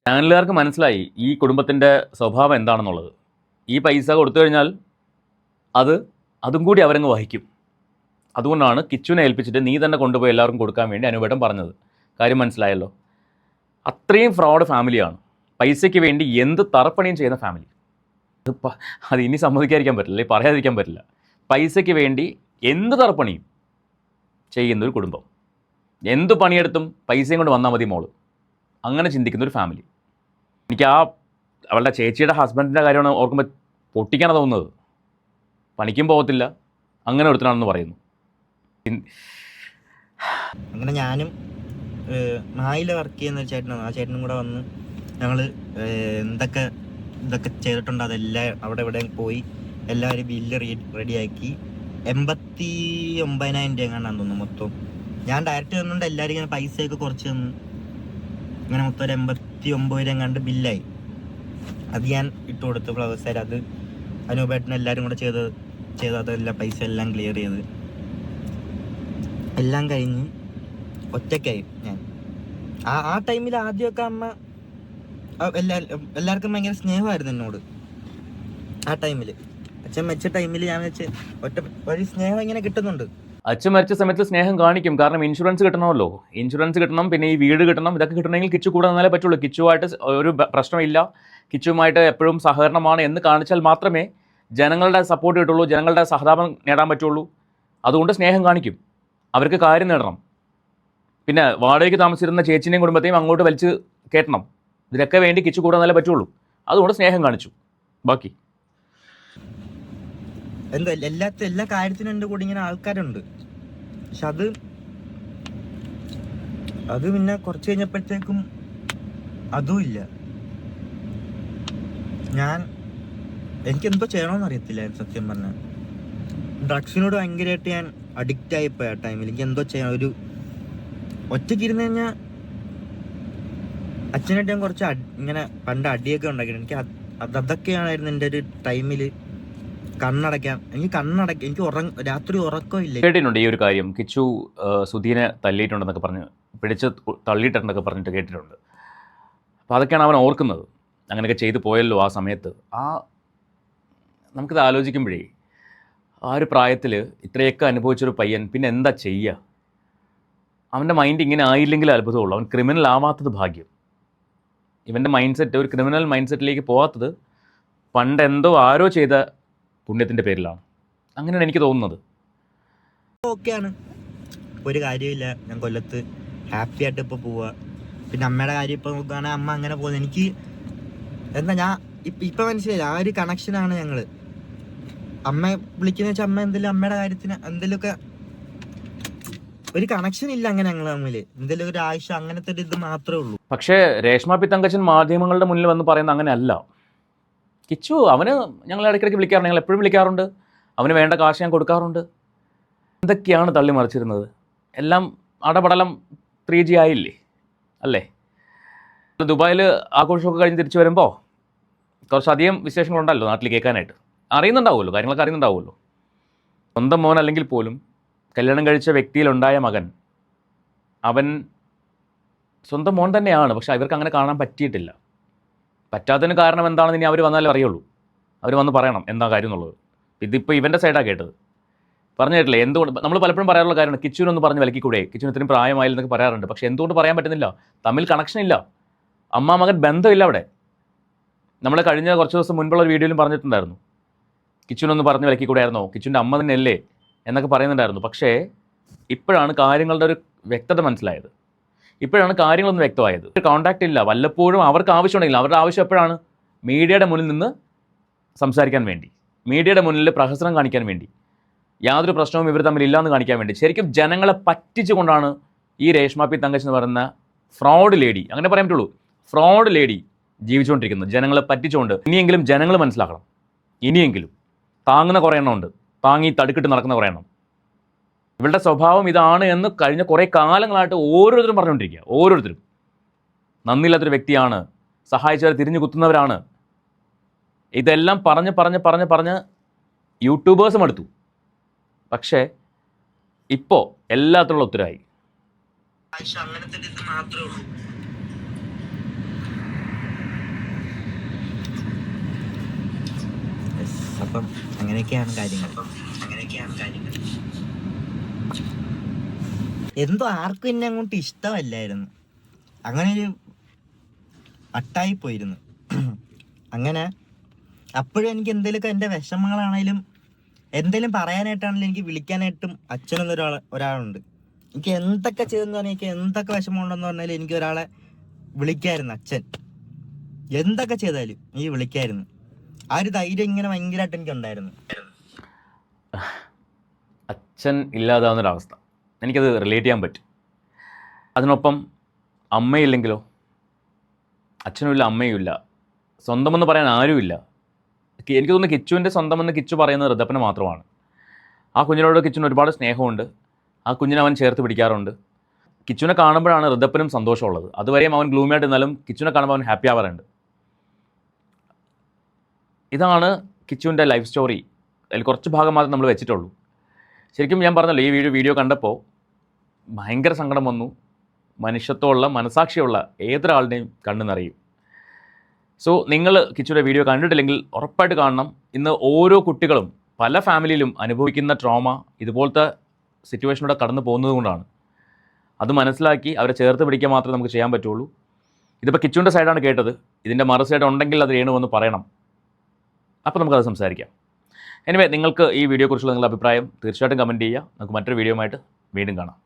ചാനലുകാർക്ക് മനസ്സിലായി ഈ കുടുംബത്തിൻ്റെ സ്വഭാവം എന്താണെന്നുള്ളത്. ഈ പൈസ കൊടുത്തു കഴിഞ്ഞാൽ അതും കൂടി അവരങ്ങ് വഹിക്കും. അതുകൊണ്ടാണ് കിച്ചുവിനെ ഏൽപ്പിച്ചിട്ട് നീ തന്നെ കൊണ്ടുപോയി എല്ലാവർക്കും കൊടുക്കാൻ വേണ്ടി അനുവേട്ടൻ പറഞ്ഞത്. കാര്യം മനസ്സിലായല്ലോ. അത്രയും ഫ്രോഡ് ഫാമിലിയാണ്. പൈസയ്ക്ക് വേണ്ടി എന്ത് തറപ്പണിയും ചെയ്യുന്ന ഫാമിലി. അത് ഇനി സമ്മതിക്കാതിരിക്കാൻ പറ്റില്ല, അല്ലെങ്കിൽ പറയാതിരിക്കാൻ പറ്റില്ല. പൈസയ്ക്ക് വേണ്ടി എന്ത് തറപ്പണിയും ചെയ്യുന്നൊരു കുടുംബം. എന്ത് പണിയെടുത്തും പൈസയും കൊണ്ട് വന്നാൽ മതി മോള്, അങ്ങനെ ചിന്തിക്കുന്നൊരു ഫാമിലി. എനിക്ക് അവളുടെ ചേച്ചിയുടെ ഹസ്ബൻഡിൻ്റെ കാര്യമാണ് ഓർക്കുമ്പോൾ പൊട്ടിക്കാനാണ് തോന്നുന്നത്. പണിക്കും പോകത്തില്ല, അങ്ങനെ ഒരുത്തനാണെന്ന് പറയുന്നു. അങ്ങനെ ഞാനും മായിൽ വർക്ക് ചെയ്യുന്ന ഒരു ചേട്ടനാണ്, ആ ചേട്ടനും കൂടെ വന്ന് ഞങ്ങൾ എന്തൊക്കെ ഇതൊക്കെ ചെയ്തിട്ടുണ്ട് അതെല്ലാം അവിടെ ഇവിടെ പോയി എല്ലാവരും ബില്ല് റെഡിയാക്കി. 89,000 രൂപ എങ്ങാണ്ടാന്ന് തോന്നുന്നു മൊത്തം. ഞാൻ ഡയറക്റ്റ് തന്നുകൊണ്ട് എല്ലാവരും ഇങ്ങനെ പൈസയൊക്കെ കുറച്ച് തന്നു. ഇങ്ങനെ മൊത്തം ഒരു 89 രൂപ എങ്ങാണ്ട് ബില്ലായി. അത് ഞാൻ ഇട്ട് കൊടുത്ത് ഫ്ലവേഴ്സുകാർ, അത് അനൂപേട്ടനും എല്ലാവരും കൂടെ ചെയ്ത് അതെല്ലാം പൈസ എല്ലാം ക്ലിയർ ചെയ്ത് എല്ലാം കഴിഞ്ഞ് ഒറ്റയ്ക്കായി ഞാൻ. ആ ടൈമിൽ ആദ്യമൊക്കെ അമ്മ എല്ലാവർക്കും ഭയങ്കര സ്നേഹമായിരുന്നു എന്നോട്. ആ ടൈമിൽ അച്ഛൻ മരിച്ച ടൈമിൽ ഞാൻ വെച്ച് ഒരു സ്നേഹം ഇങ്ങനെ കിട്ടുന്നുണ്ട്. അച്ഛൻ മരിച്ച സമയത്ത് സ്നേഹം കാണിക്കും, കാരണം ഇൻഷുറൻസ് കിട്ടണമല്ലോ. ഇൻഷുറൻസ് കിട്ടണം, പിന്നെ ഈ വീട് കിട്ടണം. ഇതൊക്കെ കിട്ടണമെങ്കിൽ കിച്ചു കൂടെ നിന്നാലേ പറ്റുള്ളൂ. കിച്ചുവായിട്ട് ഒരു പ്രശ്നമില്ല, കിച്ചുവുമായിട്ട് എപ്പോഴും സഹകരണമാണ് എന്ന് കാണിച്ചാൽ മാത്രമേ ജനങ്ങളുടെ സപ്പോർട്ട് കിട്ടുള്ളൂ, ജനങ്ങളുടെ സഹതാപം നേടാൻ പറ്റുള്ളൂ. അതുകൊണ്ട് സ്നേഹം കാണിക്കും, അവർക്ക് കാര്യം നേടണം. പിന്നെ വാടകയ്ക്ക് താമസിച്ചിരുന്ന ചേച്ചിനെയും കുടുംബത്തെയും അങ്ങോട്ട് വലിച്ച് കയറ്റണം. ഇതിനൊക്കെ വേണ്ടി കിച്ചു കൂടെ നിന്നാലേ പറ്റുള്ളൂ. അതുകൊണ്ട് സ്നേഹം കാണിച്ചു. ബാക്കി എന്തോ എല്ലാ കാര്യത്തിനും എൻ്റെ കൂടെ ഇങ്ങനെ ആൾക്കാരുണ്ട്. പക്ഷെ അത് പിന്നെ കുറച്ച് കഴിഞ്ഞപ്പോഴത്തേക്കും അതും ഇല്ല. എനിക്കെന്തോ ചെയ്യണമെന്ന് അറിയത്തില്ല സത്യം പറഞ്ഞാൽ. ഡ്രഗ്സിനോട് ഭയങ്കരമായിട്ട് ഞാൻ അഡിക്റ്റ് ആയിപ്പോയി ആ ടൈമിൽ. എനിക്ക് എന്തോ ചെയ്യണം. ഒരു ഒറ്റയ്ക്ക് ഇരുന്ന് കഴിഞ്ഞാൽ അച്ഛനായിട്ട് ഞാൻ കുറച്ച് ഇങ്ങനെ പണ്ട് അടിയൊക്കെ ഉണ്ടാക്കിയിട്ടുണ്ട്. എനിക്ക് അതൊക്കെയായിരുന്നു എൻ്റെ ഒരു ടൈമിൽ കണ്ണടയ്ക്കാം. എനിക്ക് രാത്രി ഉറക്കമില്ല. കേട്ടിട്ടുണ്ട് ഈ ഒരു കാര്യം, കിച്ചു സുധീനെ തല്ലിയിട്ടുണ്ടെന്നൊക്കെ പറഞ്ഞ് പിടിച്ച് തള്ളിയിട്ടുണ്ടെന്നൊക്കെ പറഞ്ഞിട്ട് കേട്ടിട്ടുണ്ട്. അപ്പോൾ അതൊക്കെയാണ് അവൻ ഓർക്കുന്നത്. അങ്ങനെയൊക്കെ ചെയ്തു പോയല്ലോ ആ സമയത്ത്. നമുക്കിത് ആലോചിക്കുമ്പോഴേ ആ ഒരു പ്രായത്തിൽ ഇത്രയൊക്കെ അനുഭവിച്ചൊരു പയ്യൻ പിന്നെ എന്താ ചെയ്യുക? അവൻ്റെ മൈൻഡ് ഇങ്ങനെ ആയില്ലെങ്കിൽ അത്ഭുതമുള്ളൂ. അവൻ ക്രിമിനൽ ആവാത്തത് ഭാഗ്യം. ഇവൻ്റെ മൈൻഡ് സെറ്റ് ഒരു ക്രിമിനൽ മൈൻഡ് സെറ്റിലേക്ക് പോകാത്തത് പണ്ട് എന്തോ ആരോ ചെയ്ത പുണ്യത്തിൻ്റെ പേരിലാണ്. അങ്ങനെയാണ് എനിക്ക് തോന്നുന്നത്. ഓക്കെയാണ്, ഒരു കാര്യമില്ല. ഞാൻ കൊല്ലത്ത് ഹാപ്പി ആയിട്ട് ഇപ്പോൾ പോവുക. പിന്നെ അമ്മയുടെ കാര്യം ഇപ്പോൾ നോക്കുകയാണെങ്കിൽ അമ്മ അങ്ങനെ പോകുന്നത് എനിക്ക് ഞാൻ ഇപ്പം മനസ്സിലായില്ല. ആ ഒരു കണക്ഷനാണ് ഞങ്ങൾ. അമ്മ വിളിക്കുന്ന വെച്ചാൽ അമ്മ എന്തെങ്കിലും അമ്മയുടെ കാര്യത്തിന് എന്തെങ്കിലുമൊക്കെ ഒരു കണക്ഷൻ ഇല്ല അങ്ങനെ ഞങ്ങൾ തമ്മിൽ. എന്തെങ്കിലും ഒരു ആവശ്യം അങ്ങനത്തെ ഒരു ഇത് മാത്രമേ ഉള്ളൂ. പക്ഷേ രേഷ്മ പി തങ്കച്ചൻ മാധ്യമങ്ങളുടെ മുന്നിൽ വന്ന് പറയുന്നത് അങ്ങനെ അല്ല. കിച്ചു അവന് ഞങ്ങൾ ഇടയ്ക്കിടയ്ക്ക് വിളിക്കാറുണ്ട്, ഞങ്ങൾ എപ്പോഴും വിളിക്കാറുണ്ട്, അവന് വേണ്ട കാശ് ഞാൻ കൊടുക്കാറുണ്ട്. എന്തൊക്കെയാണ് തള്ളി മറിച്ചിരുന്നത്? എല്ലാം അടപടലം 3G ആയില്ലേ അല്ലേ? ദുബായിൽ ആഘോഷമൊക്കെ കഴിഞ്ഞ് തിരിച്ചു വരുമ്പോൾ കുറച്ചധികം വിശേഷങ്ങളുണ്ടല്ലോ നാട്ടിൽ കേൾക്കാനായിട്ട്. അറിയുന്നുണ്ടാവുമല്ലോ, കാര്യങ്ങളൊക്കെ അറിയുന്നുണ്ടാവുമല്ലോ. സ്വന്തം മോൻ അല്ലെങ്കിൽ പോലും കല്യാണം കഴിച്ച വ്യക്തിയിലുണ്ടായ മകൻ അവൻ സ്വന്തം മോൻ തന്നെയാണ്. പക്ഷെ ഇവർക്ക് അങ്ങനെ കാണാൻ പറ്റിയിട്ടില്ല. പറ്റാത്തതിന് കാരണം എന്താണെന്ന് ഇനി അവർ വന്നാലേ അറിയുള്ളൂ. അവർ വന്ന് പറയണം എന്താ കാര്യം എന്നുള്ളത്. ഇതിപ്പോൾ ഇവൻ്റെ സൈഡാണ് കേട്ടത്. പറഞ്ഞു കേട്ടില്ലേ? എന്തുകൊണ്ട് നമ്മൾ പലപ്പോഴും പറയാറുള്ള കാര്യമാണ്, കിച്ചുവിനൊന്ന് പറഞ്ഞ് വിലക്കിക്കൂടെ, കിച്ചുവിന് ഇത്രയും പ്രായമായില്ലെന്നൊക്കെ പറയാറുണ്ട്. പക്ഷേ എന്തുകൊണ്ട് പറയാൻ പറ്റുന്നില്ല? തമ്മിൽ കണക്ഷൻ ഇല്ല, അമ്മ മകൻ ബന്ധമില്ല അവിടെ. നമ്മൾ കഴിഞ്ഞ കുറച്ച് ദിവസം മുൻപുള്ള ഒരു വീഡിയോയിലും പറഞ്ഞിട്ടുണ്ടായിരുന്നു, കിച്ചുവിനൊന്ന് പറഞ്ഞ് വിലക്കിക്കൂടായിരുന്നോ, കിച്ചുവിൻ്റെ അമ്മ തന്നെയല്ലേ എന്നൊക്കെ പറയുന്നുണ്ടായിരുന്നു. പക്ഷേ ഇപ്പോഴാണ് കാര്യങ്ങളുടെ ഒരു വ്യക്തത മനസ്സിലായത്. ഇപ്പോഴാണ് കാര്യങ്ങളൊന്നും വ്യക്തമായത്. കോൺടാക്റ്റ് ഇല്ല. വല്ലപ്പോഴും അവർക്ക് ആവശ്യമുണ്ടെങ്കിൽ, അവരുടെ ആവശ്യം എപ്പോഴാണ്? മീഡിയയുടെ മുന്നിൽ നിന്ന് സംസാരിക്കാൻ വേണ്ടി, മീഡിയയുടെ മുന്നിൽ പ്രഹസനം കാണിക്കാൻ വേണ്ടി, യാതൊരു പ്രശ്നവും ഇവർ തമ്മിൽ ഇല്ലയെന്ന് കാണിക്കാൻ വേണ്ടി. ശരിക്കും ജനങ്ങളെ പറ്റിച്ചുകൊണ്ടാണ് ഈ രേഷ്മ പി തങ്കച്ചൻ എന്ന് പറയുന്ന ഫ്രോഡ് ലേഡി, അങ്ങനെ പറയാൻ പറ്റുള്ളൂ, ഫ്രോഡ് ലേഡി ജീവിച്ചുകൊണ്ടിരിക്കുന്നത്. ജനങ്ങളെ പറ്റിച്ചുകൊണ്ട്. ഇനിയെങ്കിലും ജനങ്ങൾ മനസ്സിലാക്കണം. ഇനിയെങ്കിലും താങ്ങുന്ന കുറേ എണ്ണം ഉണ്ട്, താങ്ങി തടുക്കിട്ട് നടക്കുന്ന കുറേ എണ്ണം. ഇവളുടെ സ്വഭാവം ഇതാണ് എന്ന് കഴിഞ്ഞ കുറേ കാലങ്ങളായിട്ട് ഓരോരുത്തരും പറഞ്ഞുകൊണ്ടിരിക്കുക. ഓരോരുത്തരും നന്ദിയില്ലാത്തൊരു വ്യക്തിയാണ്, സഹായിച്ചവരെ തിരിഞ്ഞു കുത്തുന്നവരാണ്. ഇതെല്ലാം പറഞ്ഞ് യൂട്യൂബേഴ്സും എടുത്തു. പക്ഷേ ഇപ്പോൾ എല്ലാത്തിനുള്ള ഉത്തരവായി. അപ്പം അങ്ങനെയൊക്കെയാണ് കാര്യങ്ങൾ. എന്തോ ആർക്കും എന്നെ അങ്ങോട്ട് ഇഷ്ടമല്ലായിരുന്നു. അങ്ങനെ ഒരു അട്ടായി പോയിരുന്നു. അങ്ങനെ അപ്പോഴും എനിക്ക് എന്തെങ്കിലുമൊക്കെ എൻ്റെ വിഷമങ്ങളാണേലും എന്തെങ്കിലും പറയാനായിട്ടാണെങ്കിലും എനിക്ക് വിളിക്കാനായിട്ടും അച്ഛനൊന്നും ഒരാളുണ്ട്. എനിക്ക് എന്തൊക്കെ ചെയ്തെന്ന് പറഞ്ഞാൽ, എനിക്ക് എന്തൊക്കെ വിഷമമുണ്ടെന്ന് പറഞ്ഞാലും എനിക്ക് ഒരാളെ വിളിക്കായിരുന്നു. അച്ഛൻ എന്തൊക്കെ ചെയ്താലും ഈ വിളിക്കായിരുന്നു. ആ ഒരു ധൈര്യം ഇങ്ങനെ ഭയങ്കരമായിട്ട് എനിക്കുണ്ടായിരുന്നു. അച്ഛൻ ഇല്ലാതാവുന്നൊരവസ്ഥ എനിക്കത് റിലേറ്റ് ചെയ്യാൻ പറ്റും. അതിനൊപ്പം അമ്മയില്ലെങ്കിലോ, അച്ഛനുമില്ല അമ്മയുമില്ല, സ്വന്തമെന്ന് പറയാൻ ആരുമില്ല. എനിക്ക് തോന്നുന്നു കിച്ചുവിൻ്റെ സ്വന്തമെന്ന് കിച്ചു പറയുന്നത് ഋതപ്പന് മാത്രമാണ്. ആ കുഞ്ഞിനോട് കിച്ചുവിന് ഒരുപാട് സ്നേഹമുണ്ട്. ആ കുഞ്ഞിനെ അവൻ ചേർത്ത് പിടിക്കാറുണ്ട്. കിച്ചുവിനെ കാണുമ്പോഴാണ് ഋതപ്പനും സന്തോഷമുള്ളത്. അതുവരെയും അവൻ ഗ്ലൂമിയായിട്ട് ഇരുന്നാലും കിച്ചുവിനെ കാണുമ്പോൾ അവൻ ഹാപ്പി ആവാറുണ്ട്. ഇതാണ് കിച്ചുവിൻ്റെ ലൈഫ് സ്റ്റോറി. അതിൽ കുറച്ച് ഭാഗം മാത്രമേ നമ്മൾ വെച്ചിട്ടുള്ളൂ. ശരിക്കും ഞാൻ പറഞ്ഞല്ലോ, ഈ വീഡിയോ കണ്ടപ്പോൾ ഭയങ്കര സങ്കടം വന്നു. മനുഷ്യത്വമുള്ള മനസാക്ഷിയുള്ള ഏതൊരാളുടെയും കണ്ണു നിറയും. സോ നിങ്ങൾ കിച്ചുവിൻ്റെ വീഡിയോ കണ്ടിട്ടില്ലെങ്കിൽ ഉറപ്പായിട്ട് കാണണം. ഇന്ന് ഓരോ കുട്ടികളും പല ഫാമിലിയിലും അനുഭവിക്കുന്ന ട്രോമ ഇതുപോലത്തെ സിറ്റുവേഷനിലൂടെ കടന്നു പോകുന്നത് കൊണ്ടാണ്. അത് മനസ്സിലാക്കി അവരെ ചേർത്ത് പിടിക്കാൻ മാത്രമേ നമുക്ക് ചെയ്യാൻ പറ്റുള്ളൂ. ഇതിപ്പോൾ കിച്ചുവിൻ്റെ സൈഡാണ് കേട്ടത്. ഇതിൻ്റെ മറു സൈഡ് ഉണ്ടെങ്കിൽ അത് രേണു വന്ന് പറയണം. അപ്പോൾ നമുക്കത് സംസാരിക്കാം. എനിവേ, നിങ്ങൾക്ക് ഈ വീഡിയോയെക്കുറിച്ചുള്ള നിങ്ങളുടെ അഭിപ്രായം തീർച്ചയായിട്ടും കമൻറ്റ് ചെയ്യുക. നമുക്ക് മറ്റൊരു വീഡിയോയുമായിട്ട് വീണ്ടും കാണാം.